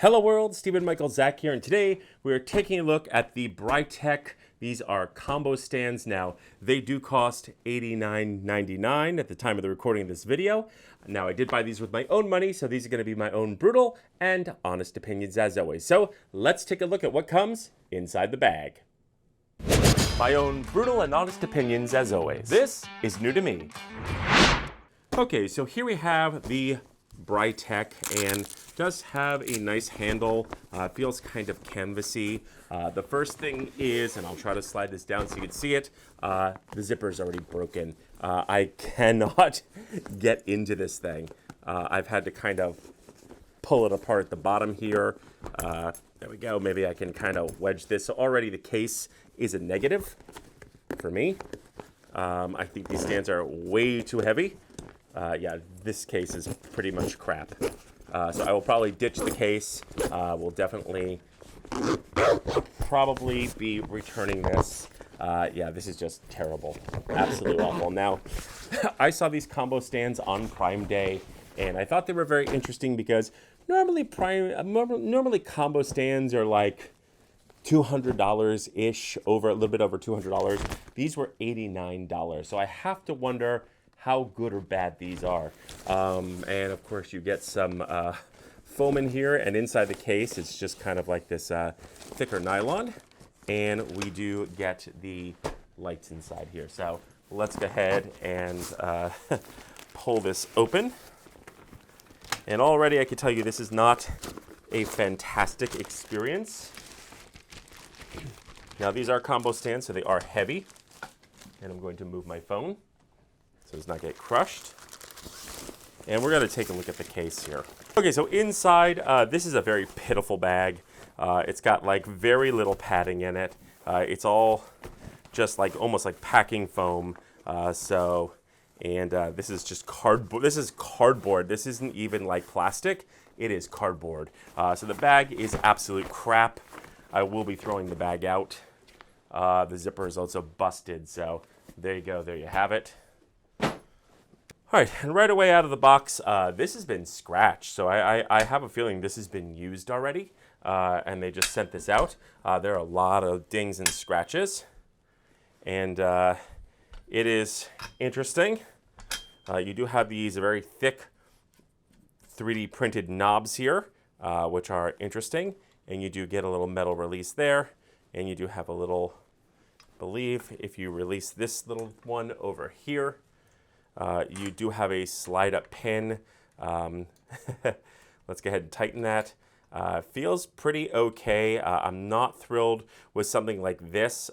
Hello world, Stephen Michael Zach here, and today we're taking a look at the Britek. These are combo stands. Now, they do cost $89.99 at the time of the recording of this video. Now, I did buy these with my own money, so these are going to be my own brutal and honest opinions as always. So, let's take a look at what comes inside the bag. My own brutal and honest opinions as always. This is new to me. Okay, so here we have the Britek, and does have a nice handle. Feels kind of canvasy. The first thing is, and I'll try to slide this down so you can see it, the zipper is already broken. I cannot get into this thing. I've had to kind of pull it apart at the bottom here. There we go. Maybe I can kind of wedge this. So already the case is a negative for me. I think these stands are way too heavy. Yeah, this case is pretty much crap. So I will probably ditch the case. We'll definitely probably be returning this. Yeah, this is just terrible. Absolutely awful. Now, I saw these combo stands on Prime Day, and I thought they were very interesting because normally combo stands are like $200-ish, a little bit over $200. These were $89. So I have to wonder how good or bad these are. And of course you get some foam in here, and inside the case it's just kind of like this thicker nylon, and we do get the lights inside here. So let's go ahead and pull this open. And already I can tell you this is not a fantastic experience. Now these are combo stands, so they are heavy, and I'm going to move my phone so it does not get crushed. And we're going to take a look at the case here. Okay, so inside, this is a very pitiful bag. It's got like very little padding in it. It's all just like almost like packing foam. This is just cardboard. This is cardboard. This isn't even like plastic. It is cardboard. So the bag is absolute crap. I will be throwing the bag out. The zipper is also busted. So there you go. There you have it. All right, and right away out of the box, this has been scratched. So I have a feeling this has been used already, and they just sent this out. There are a lot of dings and scratches, and it is interesting. You do have these very thick 3D printed knobs here, which are interesting, and you do get a little metal release there, and you do have a little, I believe, if you release this little one over here, you do have a slide up pin. Let's go ahead and tighten that. Feels pretty okay. I'm not thrilled with something like this.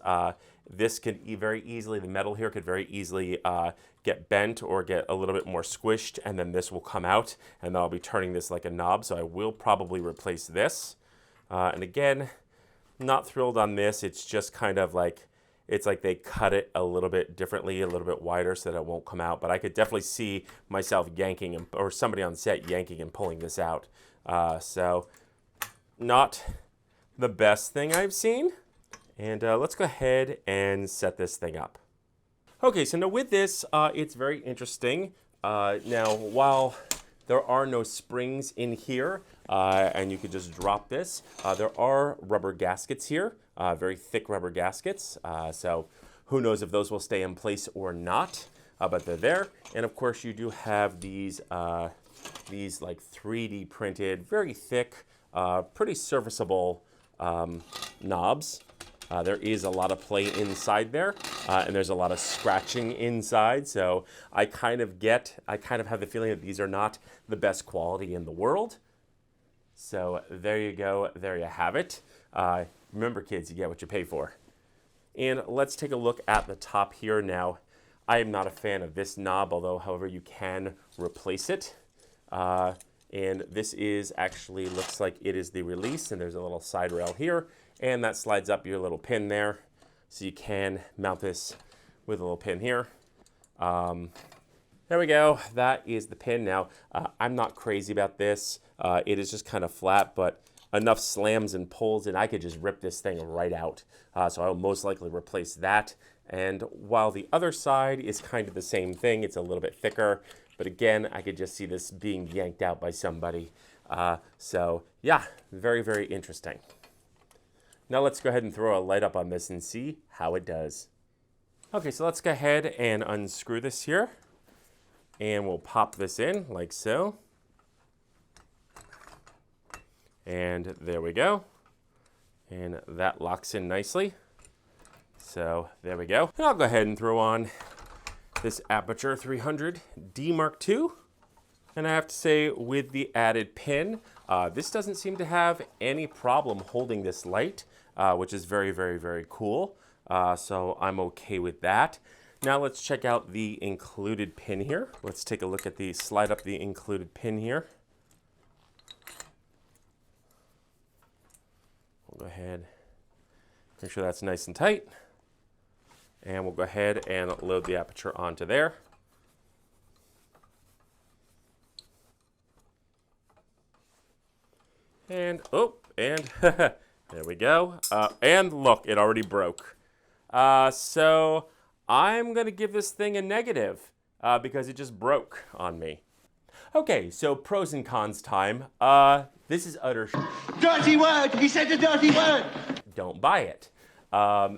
This could very easily, the metal here could very easily get bent or get a little bit more squished, and then this will come out, and then I'll be turning this like a knob, so I will probably replace this. And again, not thrilled on this. It's just kind of like, it's like they cut it a little bit differently, a little bit wider so that it won't come out. But I could definitely see myself yanking, or somebody on set yanking and pulling this out. So not the best thing I've seen. And let's go ahead and set this thing up. Okay, so now with this, it's very interesting. Now, while there are no springs in here, and you could just drop this, there are rubber gaskets here. Very thick rubber gaskets, so who knows if those will stay in place or not, but they're there. And of course you do have these like 3D printed, very thick, pretty serviceable knobs. There is a lot of play inside there, and there's a lot of scratching inside, so I kind of have the feeling that these are not the best quality in the world. So there you go, there you have it. Remember, kids, you get what you pay for. And let's take a look at the top here now. I am not a fan of this knob, although, however, you can replace it. And this is actually, looks like it is the release, and there's a little side rail here, and that slides up your little pin there. So you can mount this with a little pin here. There we go, that is the pin. Now, I'm not crazy about this. It is just kind of flat, but enough slams and pulls, and I could just rip this thing right out. So I'll most likely replace that. And while the other side is kind of the same thing, it's a little bit thicker, but again, I could just see this being yanked out by somebody. So yeah, very, very interesting. Now let's go ahead and throw a light up on this and see how it does. Okay, so let's go ahead and unscrew this here. And we'll pop this in like so. And there we go. And that locks in nicely. So there we go. And I'll go ahead and throw on this Aperture 300D Mark II. And I have to say, with the added pin, this doesn't seem to have any problem holding this light, which is very, very, very cool. So I'm okay with that. Now let's check out the included pin here. Let's take a look at the, slide up the included pin here. We'll go ahead, make sure that's nice and tight. And we'll go ahead and load the aperture onto there. And, oh, and there we go. And look, it already broke. So I'm going to give this thing a negative because it just broke on me. Okay, so pros and cons time. This is utter dirty word! He said a dirty word! Don't buy it.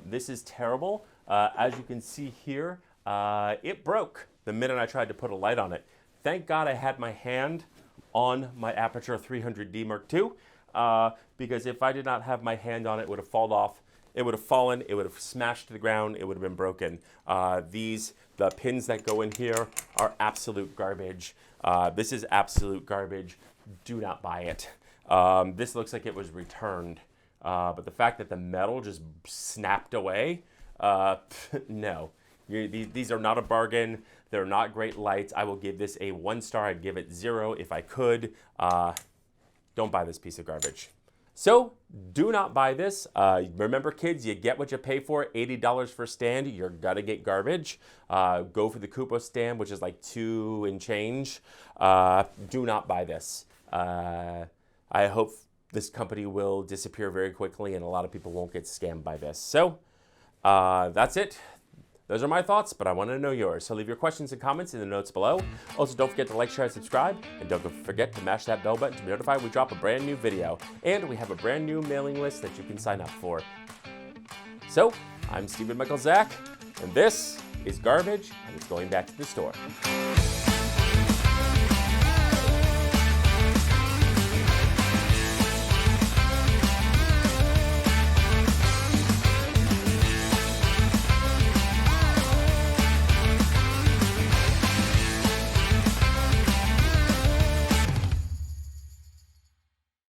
This is terrible. As you can see here, it broke the minute I tried to put a light on it. Thank God I had my hand on my Aperture 300D Mark II, because if I did not have my hand on it, it would have fallen off. It would have fallen, it would have smashed to the ground, it would have been broken. The pins that go in here are absolute garbage. This is absolute garbage. Do not buy it. This looks like it was returned. But the fact that the metal just snapped away, no. These are not a bargain. They're not great lights. I will give this a 1 star. I'd give it 0 if I could. Don't buy this piece of garbage. So do not buy this. Remember, kids, you get what you pay for. $80 for a stand, you're gonna get garbage. Go for the Kupo stand, which is like 2 and change. Do not buy this. I hope this company will disappear very quickly and a lot of people won't get scammed by this. So that's it. Those are my thoughts, but I want to know yours. So leave your questions and comments in the notes below. Also, don't forget to like, share, and subscribe. And don't forget to mash that bell button to be notified when we drop a brand new video. And we have a brand new mailing list that you can sign up for. So, I'm Stephen Michael Zach, and this is Garbage, and it's going back to the store.